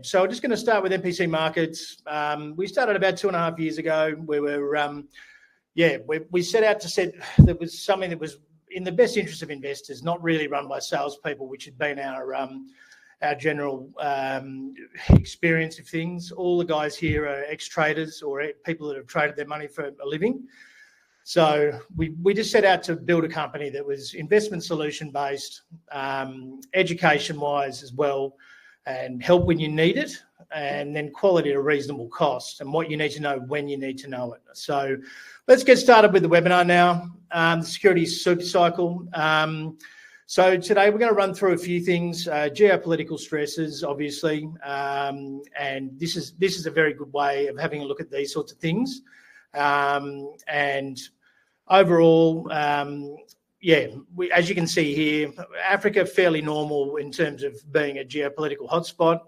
So I'm just going to start with MPC Markets. We started about 2.5 years ago. We were, we set out to set that was something that was in the best interest of investors, not really run by salespeople, which had been our general experience of things. All the guys here are ex-traders or people that have traded their money for a living. So we just set out to build a company that was investment solution based, education-wise as well, and help when you need it, and then quality at a reasonable cost, and what you need to know when you need to know it. So let's get started with the webinar now. The security is Supercycle. So today we're going to run through a few things, geopolitical stresses, obviously, and this is a very good way of having a look at these sorts of things. And overall, as you can see here, Africa fairly normal in terms of being a geopolitical hotspot.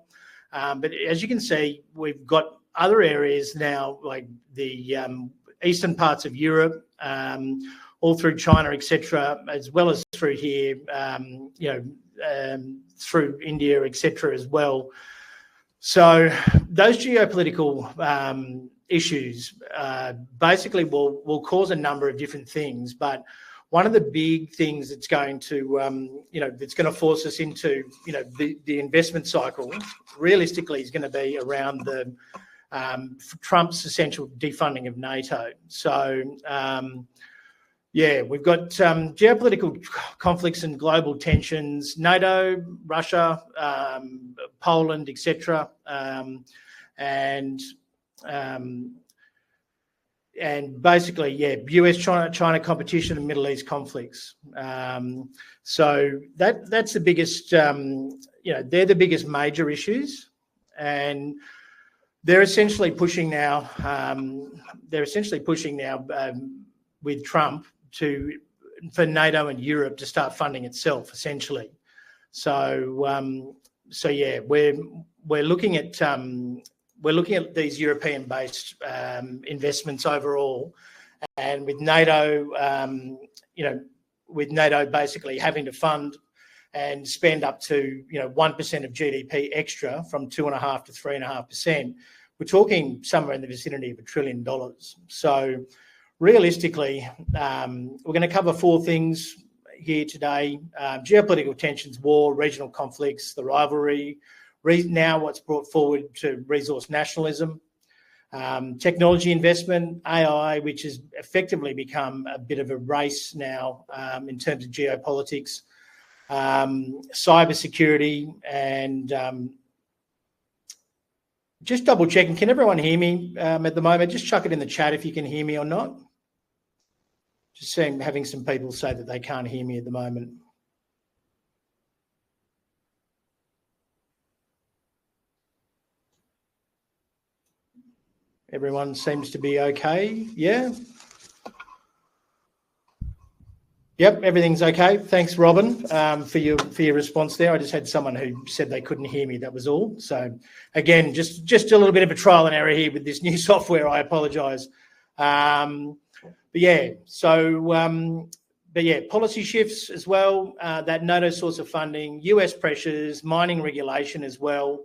But as you can see, we've got other areas now, like the eastern parts of Europe, all through China, etc., as well as through here, through India, etc., as well. So those geopolitical issues basically will cause a number of different things, but one of the big things that's going to that's going to force us into the investment cycle realistically is going to be around the Trump's essential defunding of NATO. So we've got geopolitical conflicts and global tensions, NATO, Russia, Poland, etc., and basically, US-China competition and Middle East conflicts. So that's the biggest, they're the biggest major issues, and they're essentially pushing now. With Trump for NATO and Europe to start funding itself, essentially. So we're looking at these European-based investments overall, and with NATO, basically having to fund and spend up to 1% of GDP extra from 2.5% to 3.5%. We're talking somewhere in the vicinity of $1 trillion. So realistically, we're going to cover 4 things here today: geopolitical tensions, war, regional conflicts, the rivalry. Now what's brought forward to resource nationalism, technology investment, AI, which has effectively become a bit of a race now in terms of geopolitics, cybersecurity, and just double checking. Can everyone hear me at the moment? Just chuck it in the chat if you can hear me or not. Just having some people say that they can't hear me at the moment. Everyone seems to be okay. Yeah. Yep, everything's okay. Thanks, Robin, for your response there. I just had someone who said they couldn't hear me. That was all. So again, just a little bit of a trial and error here with this new software. I apologise. Policy shifts as well. That NATO source of funding, US pressures, mining regulation as well.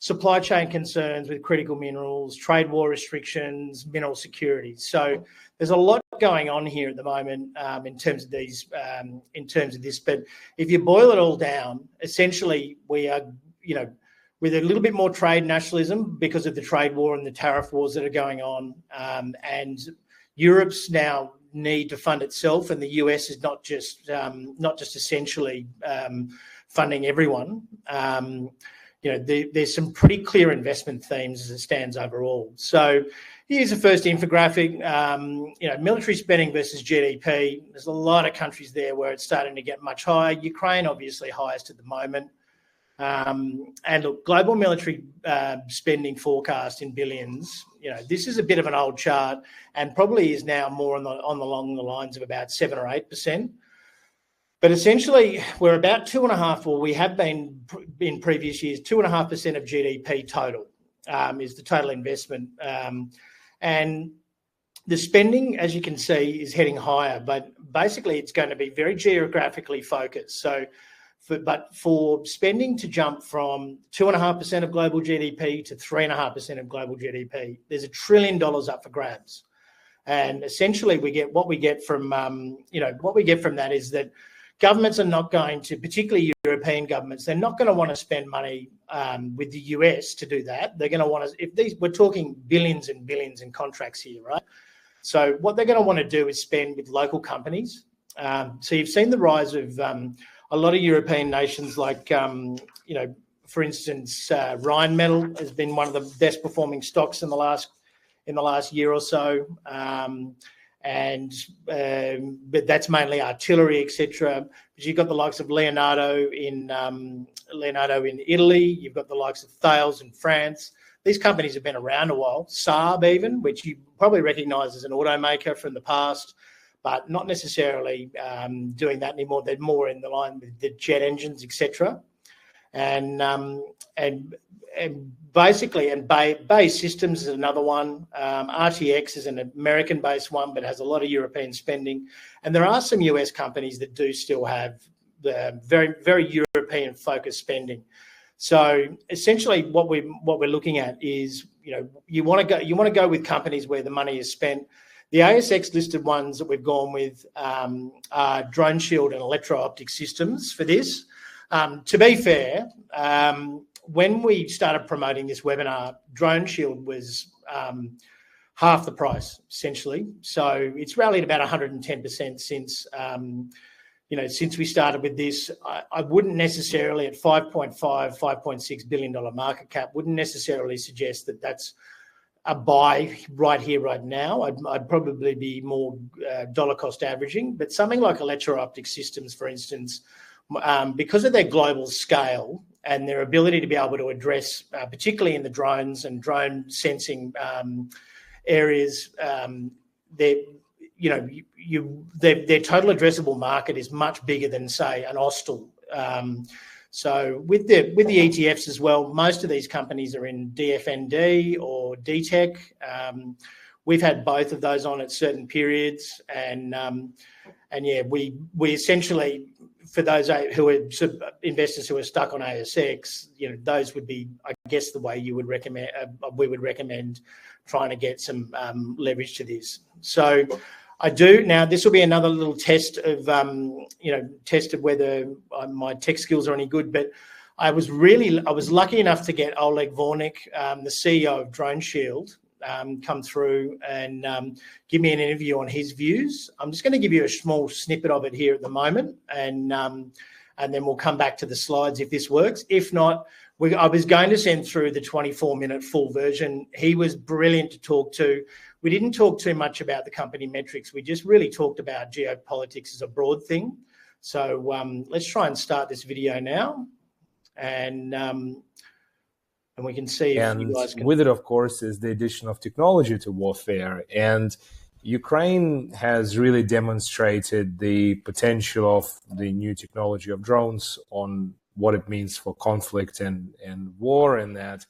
Supply chain concerns with critical minerals, trade war restrictions, mineral security. So there's a lot going on here at the moment in terms of this. But if you boil it all down, essentially we are, with a little bit more trade nationalism because of the trade war and the tariff wars that are going on, and Europe's now need to fund itself, and the US is not just essentially funding everyone. There's some pretty clear investment themes as it stands overall. So here's the first infographic. Military spending versus GDP. There's a lot of countries there where it's starting to get much higher. Ukraine, obviously, highest at the moment. And look, global military spending forecast in billions. This is a bit of an old chart, and probably is now more along the lines of about 7 or 8%. But essentially, we're about 2.5%, or we have been in previous years, 2.5% of GDP total is the total investment. And the spending, as you can see, is heading higher, but basically it's going to be very geographically focused. So but for spending to jump from 2.5% of global GDP to 3.5% of global GDP, there's $1 trillion up for grabs. And essentially, what we get from that is that governments are not going to, particularly European governments, they're not going to want to spend money with the US to do that. They're going to want to, we're talking billions and billions in contracts here, right? So what they're going to want to do is spend with local companies. So you've seen the rise of a lot of European nations, like for instance, Rheinmetall has been one of the best performing stocks in the last year or so, but that's mainly artillery, etc. But you've got the likes of Leonardo in Italy. You've got the likes of Thales in France. These companies have been around a while. Saab, even, which you probably recognise as an automaker from the past, but not necessarily doing that anymore. They're more in the line with the jet engines, etc. And basically, BAE Systems is another one. RTX is an American-based one, but has a lot of European spending. And there are some US companies that do still have the very, very European-focused spending. So essentially, what we're looking at is, you want to go with companies where the money is spent. The ASX listed ones that we've gone with are Drone Shield and Electro-Optic Systems for this. To be fair, when we started promoting this webinar, Drone Shield was half the price, essentially. So it's rallied about 110% since we started with this. I wouldn't necessarily, at $5.6 billion market cap, wouldn't necessarily suggest that that's a buy right here, right now. I'd probably be more dollar cost averaging. But something like Electro-Optic Systems, for instance, because of their global scale and their ability to be able to address, particularly in the drones and drone sensing areas, their total addressable market is much bigger than, say, an Austal. So with the ETFs as well, most of these companies are in DFND or DTEC. We've had both of those on at certain periods, and we essentially, for those who are investors who are stuck on ASX, those would be, I guess, the way you would recommend. We would recommend trying to get some leverage to this. So I do now. This will be another little test of whether my tech skills are any good. But I was lucky enough to get Oleg Vornik, the CEO of Drone Shield, come through and give me an interview on his views. I'm just going to give you a small snippet of it here at the moment, and then we'll come back to the slides if this works. If not, I was going to send through the 24-minute full version. He was brilliant to talk to. We didn't talk too much about the company metrics. We just really talked about geopolitics as a broad thing. So let's try and start this video now, and we can see if you guys can. With it, of course, is the addition of technology to warfare. And Ukraine has really demonstrated the potential of the new technology of drones on what it means for conflict and war, and that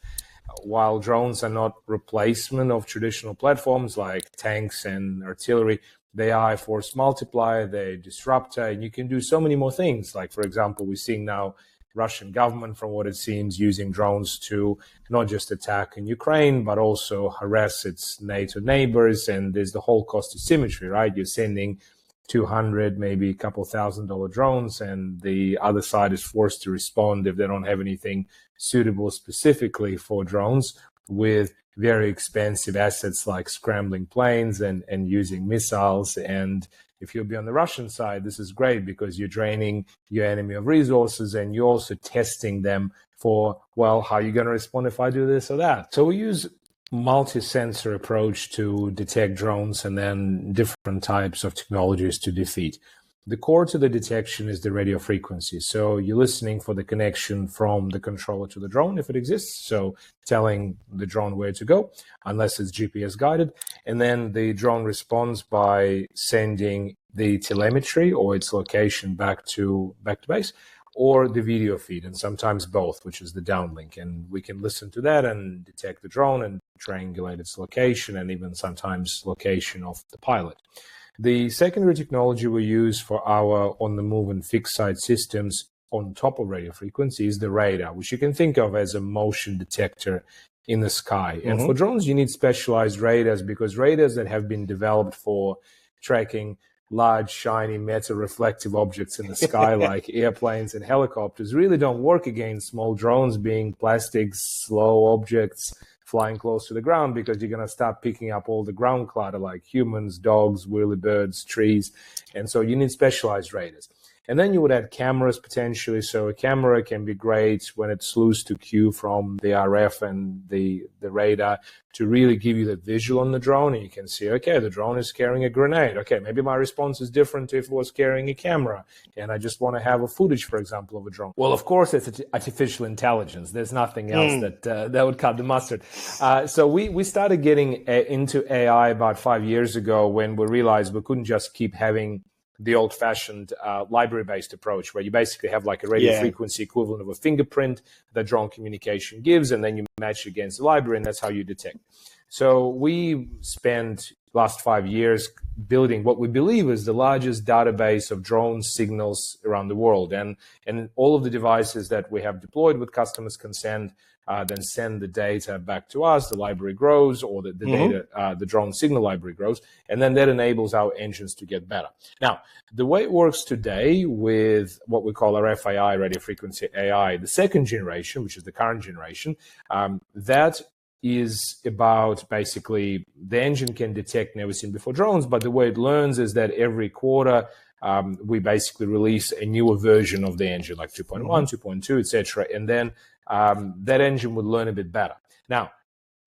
while drones are not replacement of traditional platforms like tanks and artillery, they are a force multiplier, they're a disruptor, and you can do so many more things. Like, for example, we're seeing now Russian government, from what it seems, using drones to not just attack in Ukraine, but also harass its NATO neighbors. And there's the whole cost of symmetry, right? You're sending 200, maybe a couple $1,000 drones, and the other side is forced to respond if they don't have anything suitable specifically for drones, with very expensive assets like scrambling planes and using missiles. And if you'll be on the Russian side, this is great because you're draining your enemy of resources, and you're also testing them for, well, how are you going to respond if I do this or that? So we use multi-sensor approach to detect drones, and then different types of technologies to defeat. The core to the detection is the radio frequency. So you're listening for the connection from the controller to the drone, if it exists. So telling the drone where to go, unless it's GPS guided. And then the drone responds by sending the telemetry or its location back to base, or the video feed, and sometimes both, which is the downlink. And we can listen to that and detect the drone and triangulate its location, and even sometimes location of the pilot. The secondary technology we use for our on-the-move and fixed-site systems on top of radio frequency is the radar, which you can think of as a motion detector in the sky. And for drones, you need specialized radars, because radars that have been developed for tracking large, shiny, metal-reflective objects in the sky, like airplanes and helicopters, really don't work against small drones being plastic, slow objects flying close to the ground, because you're going to start picking up all the ground clutter like humans, dogs, whirlybirds, trees. And so you need specialized radars. And then you would add cameras potentially. So a camera can be great when it's loose to Q from the RF and the radar to really give you the visual on the drone. And you can see, okay, the drone is carrying a grenade. Okay, maybe my response is different if it was carrying a camera. And I just want to have a footage, for example, of a drone. Well, of course, it's artificial intelligence. There's nothing else that would cut the mustard. So we started getting into AI about 5 years ago, when we realized we couldn't just keep having the old-fashioned library-based approach, where you basically have like a radio frequency equivalent of a fingerprint that drone communication gives, and then you match it against the library, and that's how you detect. So we spent last 5 years building what we believe is the largest database of drone signals around the world, and all of the devices that we have deployed with customers' consent then send the data back to us. The library grows, or the data, the drone signal library grows, and then that enables our engines to get better. Now, the way it works today with what we call our FAI, radio frequency AI, the second generation, which is the current generation, that is about basically the engine can detect never seen before drones, but the way it learns is that every quarter we basically release a newer version of the engine, like 2.1, 2.2, etc., and then that engine would learn a bit better. Now,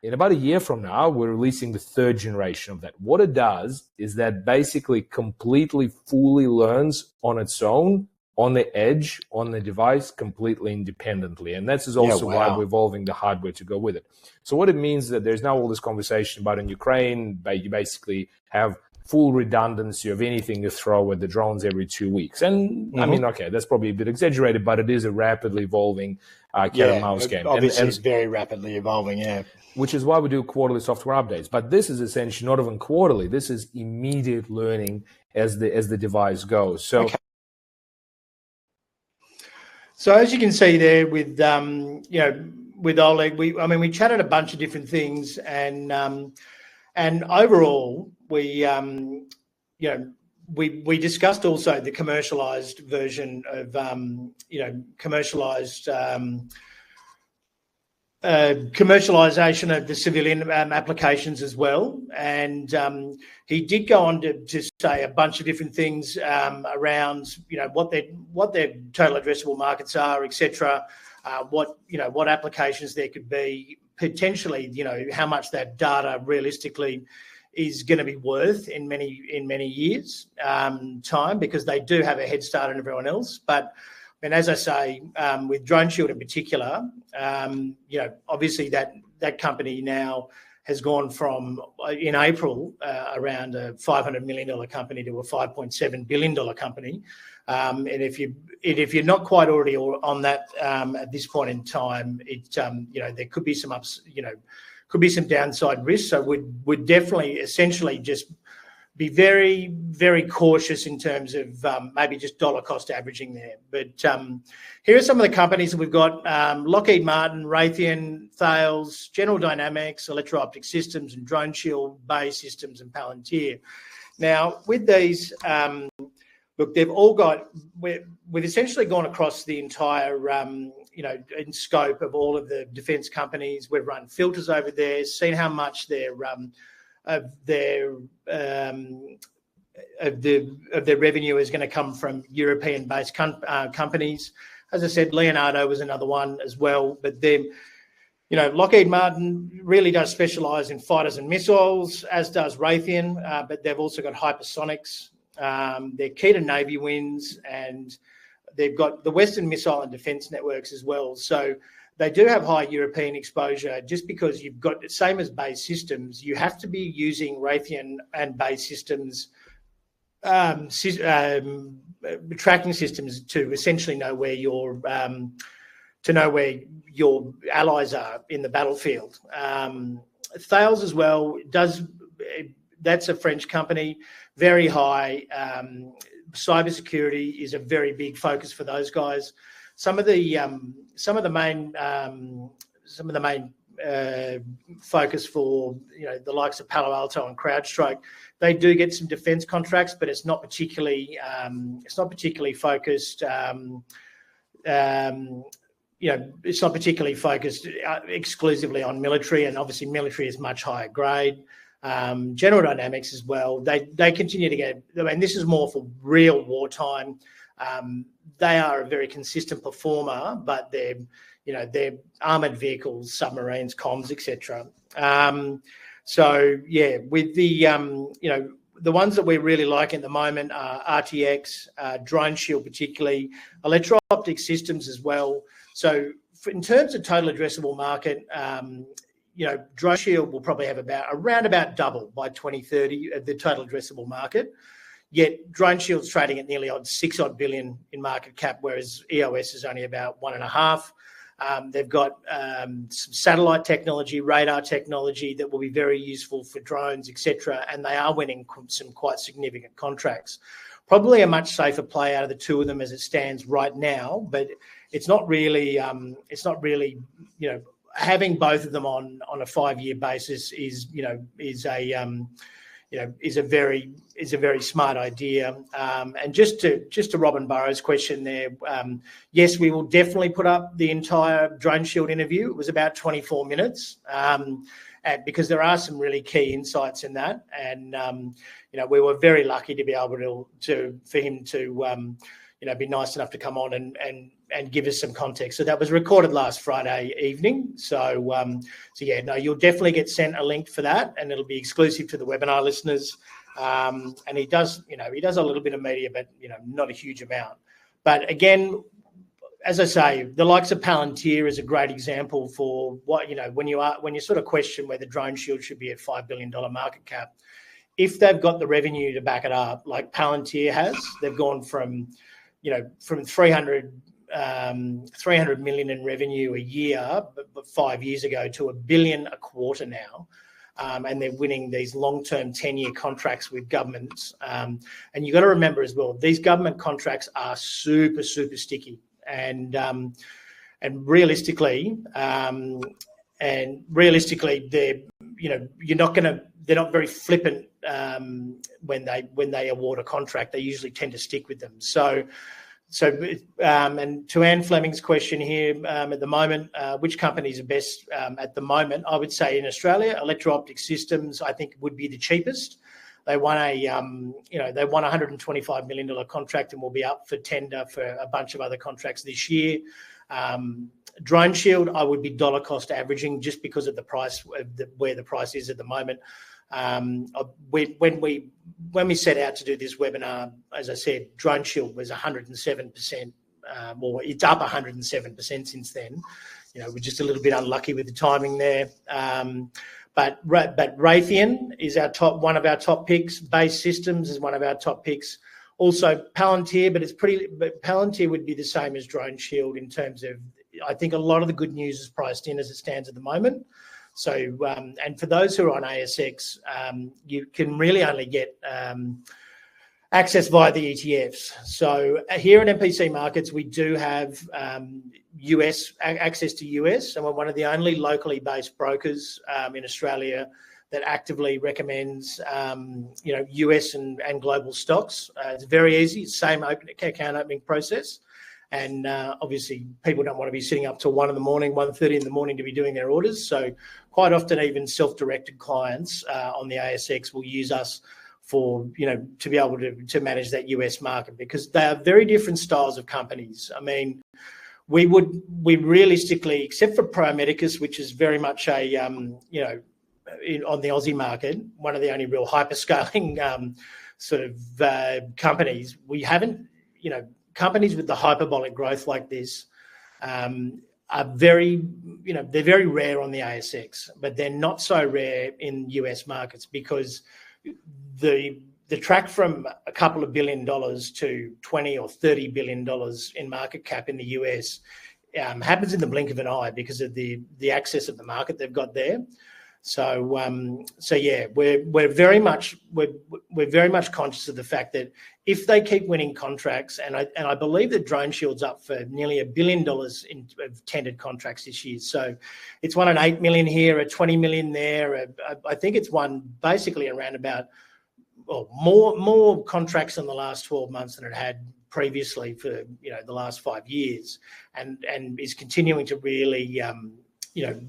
in about a year from now, we're releasing the third generation of that. What it does is that basically completely, fully learns on its own, on the edge, on the device, completely independently. And that's also why we're evolving the hardware to go with it. So what it means is that there's now all this conversation about in Ukraine, you basically have full redundancy of anything you throw at the drones every 2 weeks. And I mean, okay, that's probably a bit exaggerated, but it is a rapidly evolving cat and mouse game. Obviously, it's very rapidly evolving, which is why we do quarterly software updates. But this is essentially not even quarterly. This is immediate learning as the device goes. So, So as you can see there with with Oleg, we chatted a bunch of different things, and overall we we discussed also the commercialized version of commercialization of the civilian applications as well. And he did go on to say a bunch of different things around what their total addressable markets are, etc. What applications there could be, potentially, how much that data realistically is going to be worth in many years time, because they do have a head start on everyone else. But and as I say, with Drone Shield in particular, obviously that company now has gone from, in April, around a $500 million company to a $5.7 billion company. And if you're not quite already on that at this point in time, there could be some could be some downside risks. So we'd definitely essentially just be very, very cautious in terms of maybe just dollar cost averaging there. But here are some of the companies that we've got: Lockheed Martin, Raytheon, Thales, General Dynamics, Electro-Optic Systems, and Drone Shield, Bay Systems, and Palantir. Now, with these, look, they've all got, we've essentially gone across the entire, in scope of all of the defence companies. We've run filters over there, seen how much their revenue is going to come from European-based companies. As I said, Leonardo was another one as well. But then, Lockheed Martin really does specialise in fighters and missiles, as does Raytheon. But they've also got hypersonics. They're key to Navy wins, and they've got the Western Missile and Defence Networks as well. So they do have high European exposure. Just because you've got the same as Bay Systems, you have to be using Raytheon and Bay Systems tracking systems to essentially know where your allies are in the battlefield. Thales as well that's a French company, very high. cybersecurity is a very big focus for those guys. Some of the main focus for the likes of Palo Alto and CrowdStrike, they do get some defense contracts, but it's not particularly focused. It's not particularly focused exclusively on military, and obviously military is much higher grade. General Dynamics as well. They continue to get, and this is more for real wartime. They are a very consistent performer, but they're armored vehicles, submarines, comms, etc. With the ones that we're really liking at the moment are RTX, Drone Shield particularly, electro-optic systems as well. So in terms of total addressable market, Drone Shield will probably have around about double by 2030 the total addressable market. Yet Drone Shield's trading at nearly $6 billion in market cap, whereas EOS is only about 1.5. They've got some satellite technology, radar technology that will be very useful for drones, etc. And they are winning some quite significant contracts. Probably a much safer play out of the two of them as it stands right now, but it's not really. Having both of them on a 5-year basis is a very smart idea. And just to Robin Burrows' question there, yes, we will definitely put up the entire Drone Shield interview. It was about 24 minutes, because there are some really key insights in that. And we were very lucky to be able for him to be nice enough to come on and give us some context. So that was recorded last Friday evening. You'll definitely get sent a link for that, and it'll be exclusive to the webinar listeners. And he does a little bit of media, but not a huge amount. But again, as I say, the likes of Palantir is a great example for what when you sort of question whether Drone Shield should be at $5 billion market cap. If they've got the revenue to back it up, like Palantir has, they've gone from 300 million in revenue a year, but 5 years ago, to $1 billion a quarter now. And they're winning these long-term 10-year contracts with governments. And you've got to remember as well, these government contracts are super, super sticky. And realistically, they're not very flippant when they award a contract. They usually tend to stick with them. And to Anne Fleming's question here, at the moment, which companies are best at the moment? I would say in Australia, Electro-Optic Systems, I think, would be the cheapest. They won $125 million contract and will be up for tender for a bunch of other contracts this year. Drone Shield, I would be dollar cost averaging just because of the price, where the price is at the moment. When we set out to do this webinar, as I said, Drone Shield was 107%. It's up 107% since then. We're just a little bit unlucky with the timing there. But Raytheon is one of our top picks. Base Systems is one of our top picks. Also Palantir, but Palantir would be the same as Drone Shield in terms of, I think a lot of the good news is priced in as it stands at the moment. So, and for those who are on ASX, you can really only get access via the ETFs. So here at MPC Markets, we do have access to US, and we're one of the only locally based brokers in Australia that actively recommends US and global stocks. It's very easy. It's the same account opening process. And obviously, people don't want to be sitting up till 1:30 in the morning to be doing their orders. So quite often, even self-directed clients on the ASX will use us for, to be able to manage that US market, because they are very different styles of companies. I mean, we realistically, except for Pro Medicus, which is very much a, on the Aussie market, one of the only real hyperscaling companies, we haven't, companies with the hyperbolic growth like this are they're very rare on the ASX, but they're not so rare in US markets, because the track from a couple of $1 billion to $20 or $30 billion in market cap in the US happens in the blink of an eye because of the access of the market they've got there. So yeah, we're very much conscious of the fact that if they keep winning contracts, and I believe that Drone Shield's up for nearly $1 billion of tendered contracts this year. So it's won an 8 million here, a 20 million there. I think it's won basically around about more contracts in the last 12 months than it had previously for the last 5 years, and is continuing to really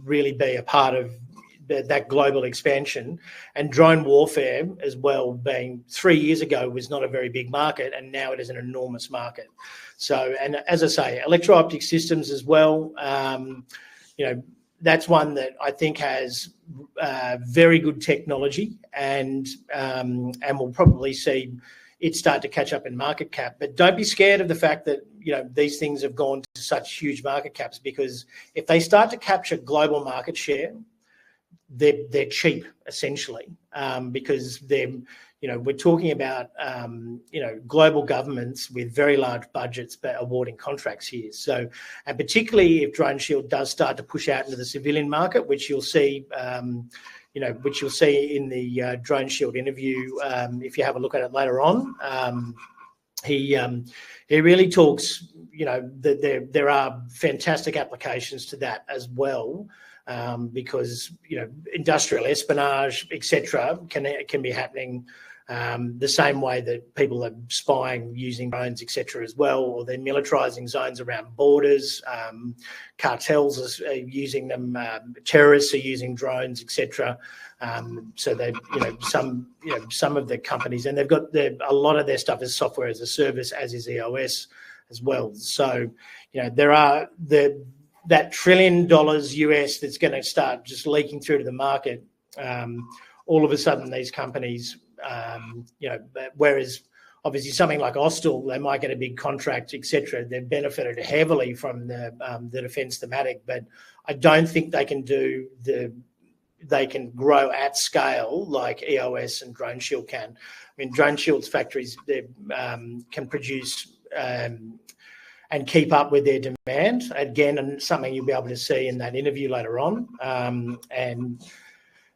really be a part of that global expansion. And drone warfare as well, being 3 years ago was not a very big market, and now it is an enormous market. So, and as I say, electro-optic systems as well, that's one that I think has very good technology, and we'll probably see it start to catch up in market cap. But don't be scared of the fact that these things have gone to such huge market caps, because if they start to capture global market share, they're cheap essentially, because we're talking about global governments with very large budgets but awarding contracts here. So, and particularly if Drone Shield does start to push out into the civilian market, which you'll see, in the Drone Shield interview, if you have a look at it later on. He really talks, that there are fantastic applications to that as well, because industrial espionage, etc., can be happening the same way that people are spying using drones, etc., as well, or they're militarizing zones around borders. Cartels are using them. Terrorists are using drones, etc. So they, some of the companies, and they've got a lot of their stuff is software as a service, as is EOS as well. So there are that $1 trillion US that's going to start just leaking through to the market. All of a sudden, these companies, whereas obviously something like Austal, they might get a big contract, etc. They've benefited heavily from the defence thematic, but I don't think they can they can grow at scale like EOS and Drone Shield can. I mean, Drone Shield's factories can produce and keep up with their demand, again, and something you'll be able to see in that interview later on.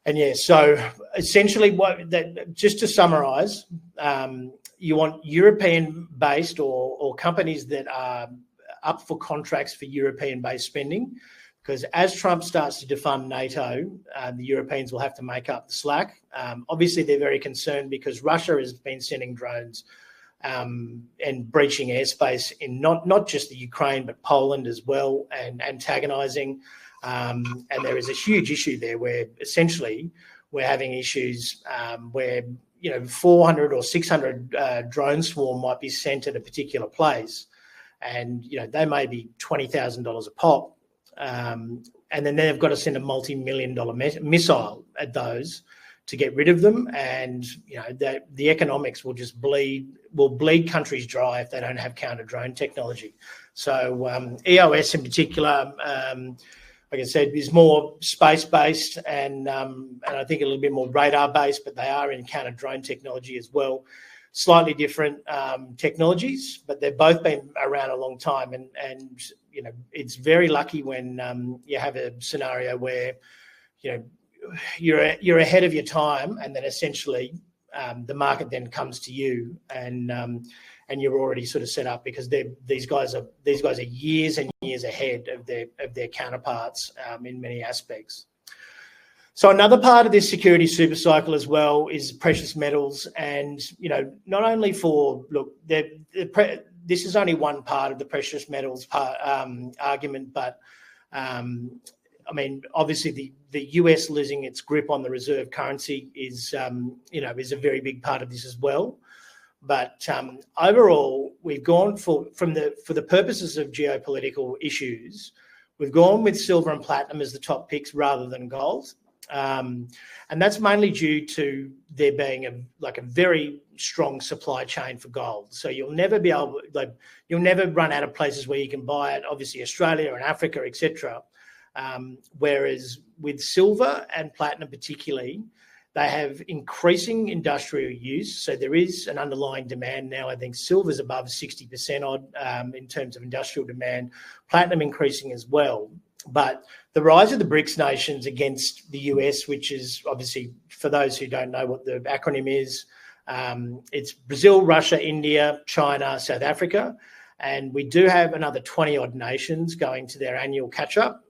And yeah, so essentially, just to summarise, you want European-based or companies that are up for contracts for European-based spending, because as Trump starts to defund NATO, the Europeans will have to make up the slack. Obviously, they're very concerned because Russia has been sending drones and breaching airspace in not just the Ukraine, but Poland as well, and antagonising. And there is a huge issue there where essentially we're having issues where 400 or 600 drone swarm might be sent at a particular place, and they may be $20,000 a pop, and then they've got to send a multi-million-dollar missile at those to get rid of them, and the economics will just bleed countries dry if they don't have counter drone technology. So EOS in particular, like I said, is more space-based and I think a little bit more radar-based, but they are in counter-drone technology as well. Slightly different technologies, but they've both been around a long time. And it's very lucky when you have a scenario where, you're ahead of your time, and then essentially the market then comes to you, and you're already sort of set up, because these guys are years and years ahead of their counterparts in many aspects. So another part of this security super cycle as well is precious metals, and not only this is only one part of the precious metals argument, but I mean, obviously the US losing its grip on the reserve currency is a very big part of this as well. But overall, we've gone for the purposes of geopolitical issues, we've gone with silver and platinum as the top picks rather than gold, and that's mainly due to there being a very strong supply chain for gold. So you'll never run out of places where you can buy it. Obviously, Australia and Africa, etc. Whereas with silver and platinum particularly, they have increasing industrial use. So there is an underlying demand now. I think silver's above 60% odd in terms of industrial demand, platinum increasing as well. But the rise of the BRICS nations against the US, which is obviously, for those who don't know what the acronym is, It's Brazil, Russia, India, China, South Africa, and we do have another 20 odd nations going to their annual catch-up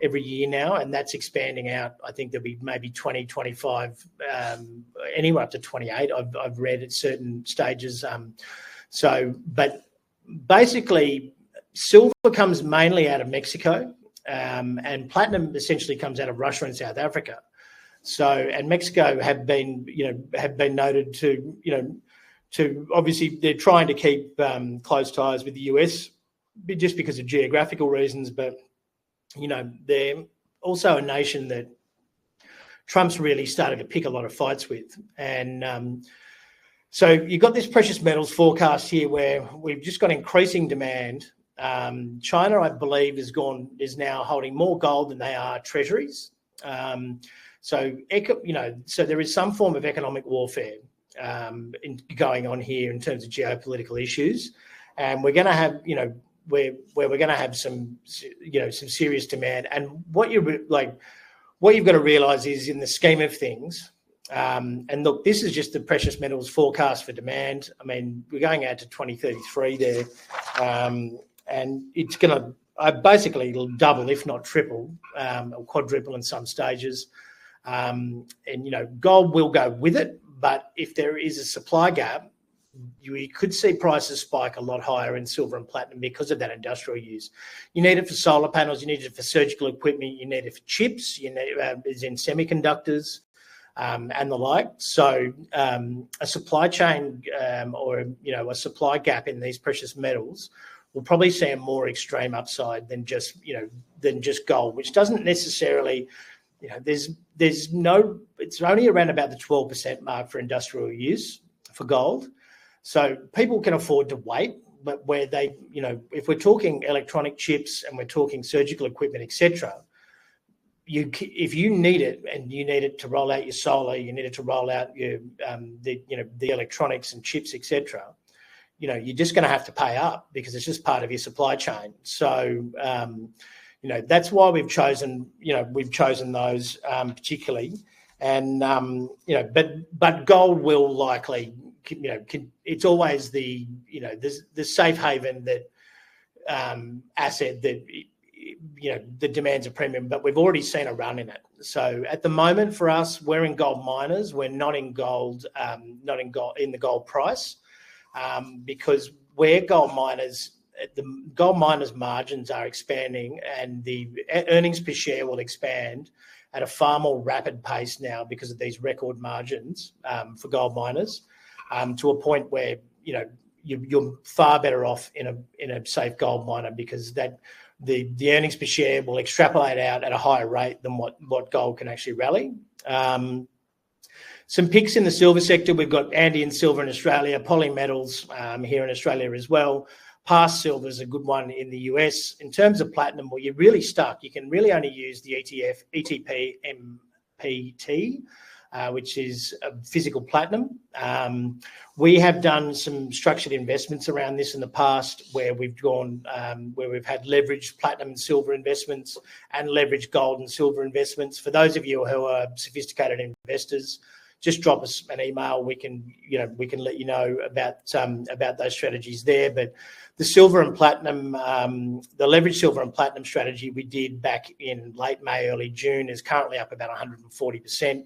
every year now, and that's expanding out. I think there'll be maybe 20, 25, anywhere up to 28 I've read at certain stages. But basically silver comes mainly out of Mexico, and platinum essentially comes out of Russia and South Africa. And Mexico have been noted to obviously they're trying to keep close ties with the US just because of geographical reasons, but they're also a nation that Trump's really started to pick a lot of fights with. And so you've got this precious metals forecast here where we've just got increasing demand. China, I believe, is now holding more gold than they are treasuries. So there is some form of economic warfare going on here in terms of geopolitical issues, and we're going to have, where we're going to have some serious demand. And what you've got to realise is, in the scheme of things, and look, this is just the precious metals forecast for demand. I mean, we're going out to 2033 there, and it's going to basically double, if not triple, or quadruple in some stages. And gold will go with it, but if there is a supply gap, you could see prices spike a lot higher in silver and platinum because of that industrial use. You need it for solar panels, you need it for surgical equipment, you need it for chips, you need it in semiconductors, and the like. So a supply chain or a supply gap in these precious metals will probably see a more extreme upside than just gold, which doesn't necessarily. It's only around about the 12% mark for industrial use for gold. So people can afford to wait, but where they, if we're talking electronic chips and we're talking surgical equipment, etc., if you need it and you need it to roll out your solar, you need it to roll out your the electronics and chips, etc., you're just going to have to pay up because it's just part of your supply chain. So that's why we've chosen those particularly, and but gold will likely, it's always the safe haven that asset that that demands a premium, but we've already seen a run in it. So at the moment for us, we're in gold miners. We're not in gold, in the gold price, because we're gold miners. The gold miners' margins are expanding, and the earnings per share will expand at a far more rapid pace now because of these record margins for gold miners, to a point where you're far better off in a safe gold miner, because that the earnings per share will extrapolate out at a higher rate than what gold can actually rally. Some picks in the silver sector: we've got Andean silver in Australia, Polymetals here in Australia as well. Past silver is a good one in the US. In terms of platinum, well, you're really stuck. You can really only use the ETP MPT, which is physical platinum. We have done some structured investments around this in the past, where we've gone, where we've had leveraged platinum and silver investments and leveraged gold and silver investments. For those of you who are sophisticated investors, just drop us an email. We can let you know about those strategies there. But the silver and platinum, the leveraged silver and platinum strategy we did back in late May, early June, is currently up about 140%.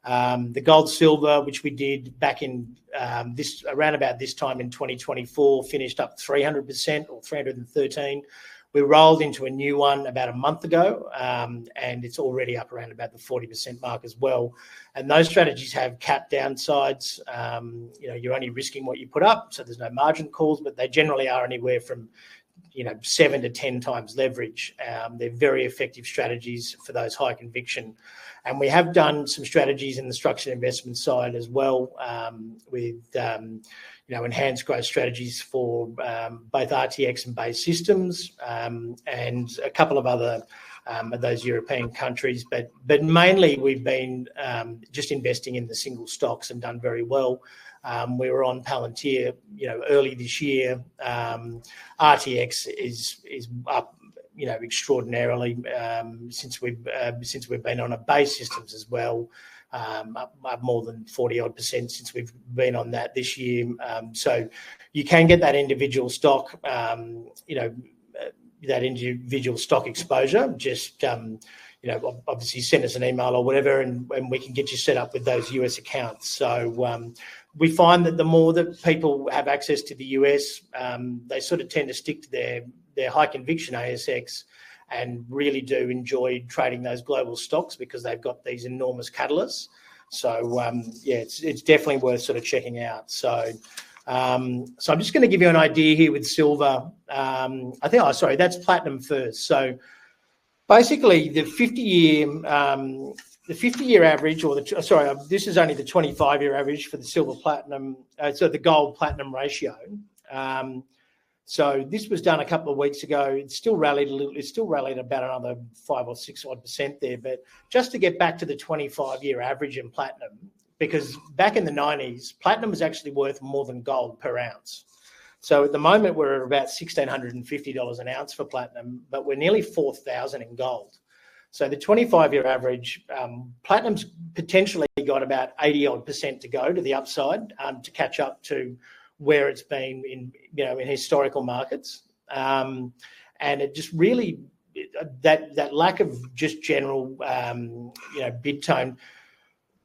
The gold silver, which we did back in around about this time in 2024, finished up 300% or 313. We rolled into a new one about a month ago, and it's already up around about the 40% mark as well. And those strategies have capped downsides. You're only risking what you put up, so there's no margin calls, but they generally are anywhere from 7 to 10 times leverage. They're very effective strategies for those high conviction. And we have done some strategies in the structured investment side as well, with enhanced growth strategies for both RTX and base systems, and a couple of other of those European countries. But mainly we've been just investing in the single stocks and done very well. We were on Palantir, early this year. RTX is up extraordinarily since we've been on a base systems as well. Up more than 40% since we've been on that this year. So you can get that individual stock, that individual stock exposure. Just obviously send us an email or whatever, and we can get you set up with those US accounts. So we find that the more that people have access to the US, they sort of tend to stick to their high conviction ASX and really do enjoy trading those global stocks because they've got these enormous catalysts. So it's definitely worth sort of checking out. So I'm just going to give you an idea here with silver. That's platinum first. So basically, the 50-year average, this is only the 25-year average for the silver platinum. So the gold platinum ratio. So this was done a couple of weeks ago. It's still rallied a little. It's still rallied about another 5 or 6 odd % there. But just to get back to the 25-year average in platinum, because back in the 90s, platinum was actually worth more than gold per ounce. So at the moment, we're at about $1,650 an ounce for platinum, but we're nearly $4,000 in gold. So the 25-year average, platinum's potentially got about 80 odd % to go to the upside to catch up to where it's been in historical markets, and it just really that lack of just general bid tone.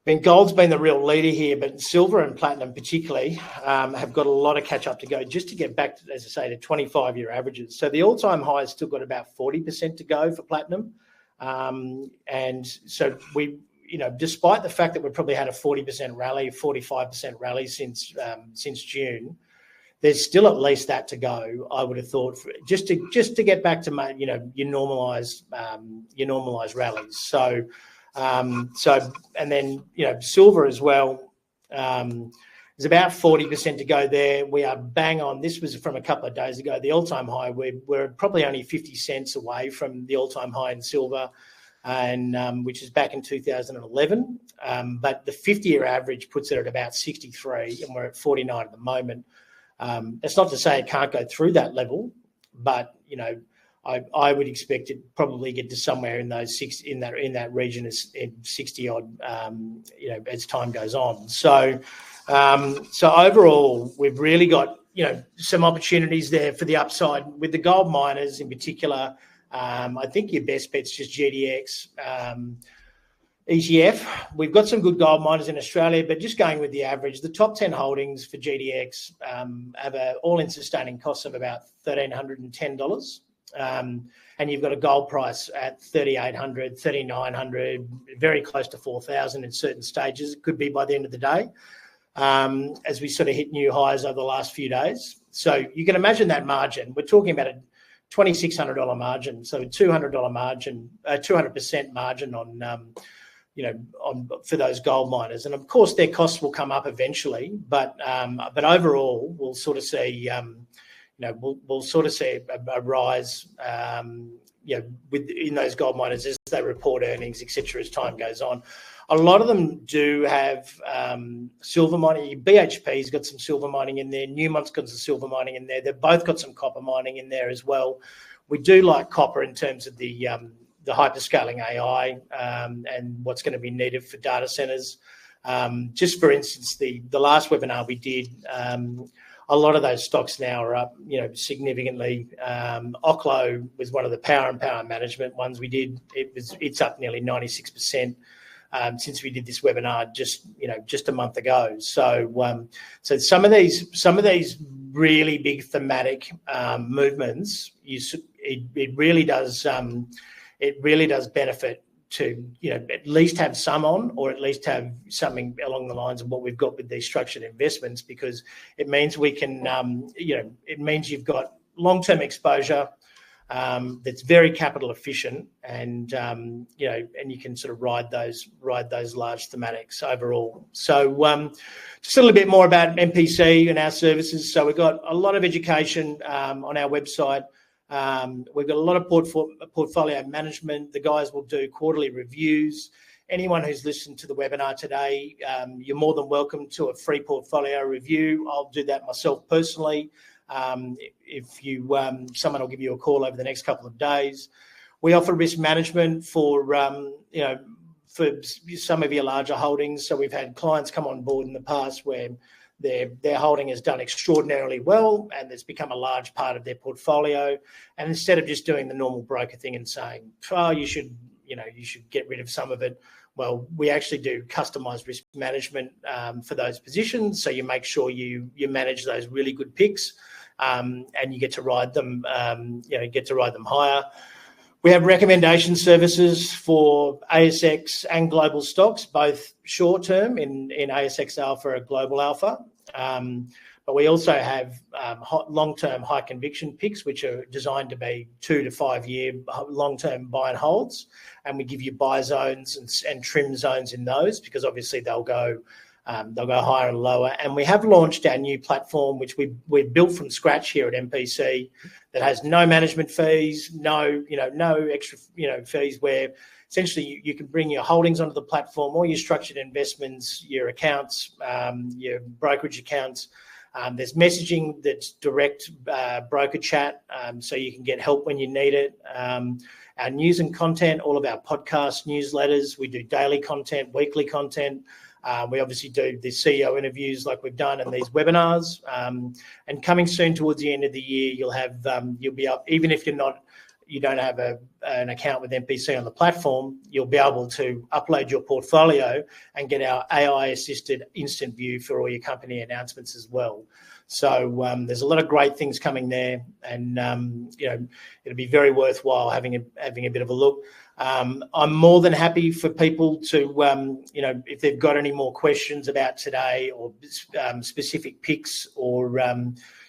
I mean, gold's been the real leader here, but silver and platinum particularly have got a lot of catch up to go just to get back to, as I say, the 25-year averages. So the all-time high has still got about 40% to go for platinum, and so we. Despite the fact that we've probably had a 40% rally, 45% rally since June, there's still at least that to go. I would have thought just to get back to your normalised rallies. So and then silver as well. There's about 40% to go there. We are bang on. This was from a couple of days ago. The all-time high. We're probably only 50 cents away from the all-time high in silver. And which is back in 2011, but the 50-year average puts it at about 63, and we're at 49 at the moment. That's not to say it can't go through that level, but I would expect it probably get to somewhere in those in that region in 60 odd, as time goes on. So overall, we've really got some opportunities there for the upside with the gold miners in particular. I think your best bet's just GDX, ETF. We've got some good gold miners in Australia, but just going with the average, the top 10 holdings for GDX have an all-in sustaining cost of about $1,310. And you've got a gold price at 3,800, 3,900, very close to 4,000 in certain stages. It could be by the end of the day, as we sort of hit new highs over the last few days. So you can imagine that margin. We're talking about a $2,600 margin, so $200 margin, 200% margin on for those gold miners, and of course their costs will come up eventually. But overall, we'll sort of see, we'll sort of see a rise, in those gold miners as they report earnings, etc. As time goes on. A lot of them do have silver mining. BHP's got some silver mining in there. Newmont's got some silver mining in there. They've both got some copper mining in there as well. We do like copper in terms of the hyperscaling AI and what's going to be needed for data centers. Just for instance, the last webinar we did, a lot of those stocks now are up, significantly. Oklo was one of the power and power management ones we did. It's up nearly 96%. Since we did this webinar just a month ago. So some of these really big thematic movements, it really does benefit to at least have some on, or at least have something along the lines of what we've got with these structured investments, because it means we can it means you've got long-term exposure. That's very capital efficient, and and you can sort of ride those large thematics overall. So just a little bit more about MPC and our services. So we've got a lot of education on our website. We've got a lot of portfolio management. The guys will do quarterly reviews. Anyone who's listened to the webinar today, you're more than welcome to a free portfolio review. I'll do that myself personally. If you, someone will give you a call over the next couple of days. We offer risk management for, for some of your larger holdings. So we've had clients come on board in the past where their holding has done extraordinarily well and it's become a large part of their portfolio. And instead of just doing the normal broker thing and saying, oh, you should get rid of some of it, well, we actually do customized risk management for those positions. So you make sure you manage those really good picks and you get to ride them, higher. We have recommendation services for ASX and global stocks, both short-term in ASX Alpha or Global Alpha. But we also have long-term high conviction picks, which are designed to be 2 to 5 year long-term buy and holds. And we give you buy zones and trim zones in those because obviously they'll go higher and lower. And we have launched our new platform, which we've built from scratch here at MPC, that has no management fees, no extra fees, where essentially you can bring your holdings onto the platform, all your structured investments, your accounts, your brokerage accounts. There's messaging that's direct broker chat, so you can get help when you need it. Our news and content, all of our podcasts, newsletters. We do daily content, weekly content. We obviously do the CEO interviews like we've done and these webinars. And coming soon towards the end of the year, you'll be up, even if you don't have an account with MPC on the platform, you'll be able to upload your portfolio and get our AI-assisted instant view for all your company announcements as well. So there's a lot of great things coming there, and it'll be very worthwhile having a bit of a look. I'm more than happy for people to, if they've got any more questions about today or specific picks or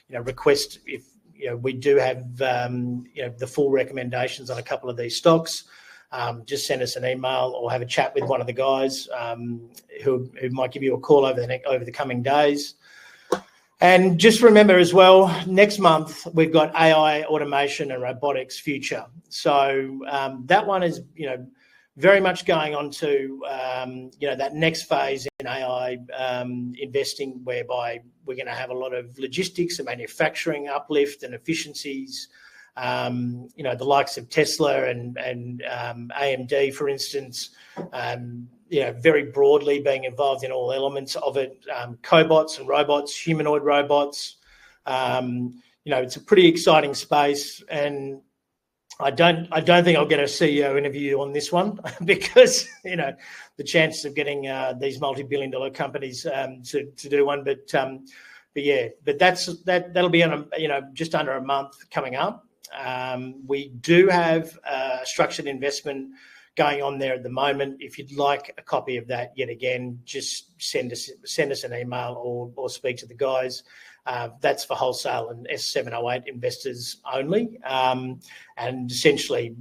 request if. We do have, the full recommendations on a couple of these stocks. Just send us an email or have a chat with one of the guys who might give you a call over the coming days. And just remember as well, next month we've got AI, automation, and robotics future. So that one is, very much going on to, that next phase in AI investing, whereby we're going to have a lot of logistics and manufacturing uplift and efficiencies. The likes of Tesla and AMD, for instance, very broadly being involved in all elements of it. Cobots and robots, humanoid robots. It's a pretty exciting space, and I don't think I'll get a CEO interview on this one because the chances of getting these multi-billion-dollar companies to do one, but that'll be on just under a month coming up. We do have structured investment going on there at the moment. If you'd like a copy of that, yet again, just send us an email or speak to the guys. That's for wholesale and S708 investors only. And essentially,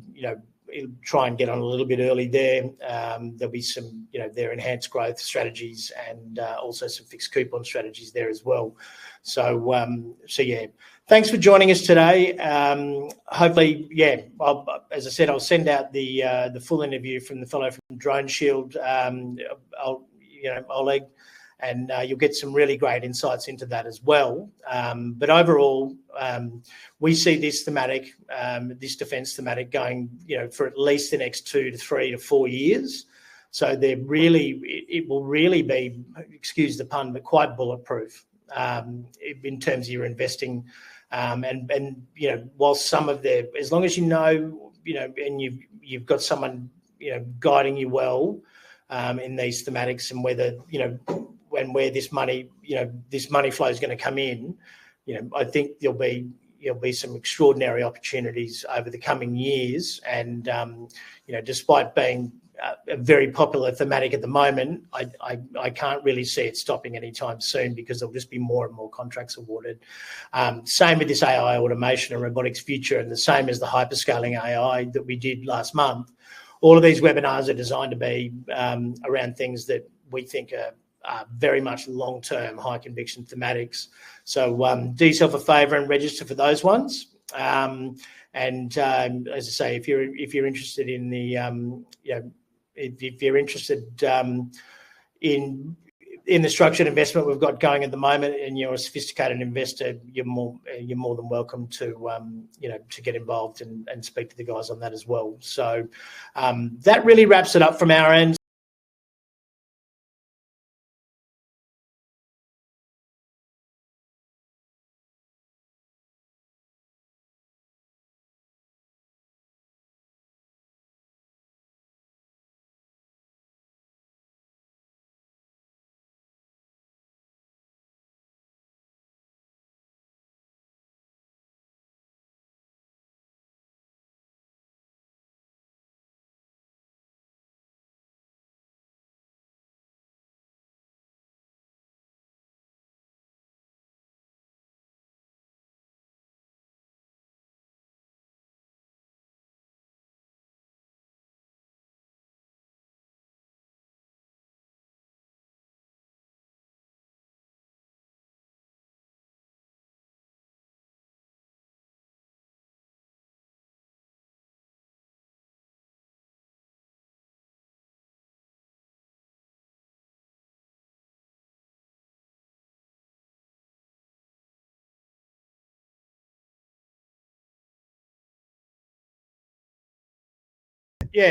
try and get on a little bit early there. There'll be some, their enhanced growth strategies and also some fixed coupon strategies there as well. So yeah, thanks for joining us today. Hopefully, as I said, I'll send out the full interview from the fellow from Drone Shield, Oleg. And you'll get some really great insights into that as well. But overall, we see this thematic, this defence thematic going, for at least the next 2 to 3 to 4 years. So it will really be, excuse the pun, but quite bulletproof in terms of your investing. And whilst some of as long as and you've got someone guiding you well in these thematics, and whether where this money flow is going to come in, I think there'll be some extraordinary opportunities over the coming years. And despite being a very popular thematic at the moment, I can't really see it stopping anytime soon, because there'll just be more and more contracts awarded. Same with this AI, automation and robotics future, and the same as the hyperscaling AI that we did last month. All of these webinars are designed to be around things that we think are very much long-term, high-conviction thematics. So do yourself a favour and register for those ones. And as I say, if you're interested in if you're interested in in the structured investment we've got going at the moment, and you're a sophisticated investor, you're more than welcome to to get involved and speak to the guys on that as well. So that really wraps it up from our end. Yeah.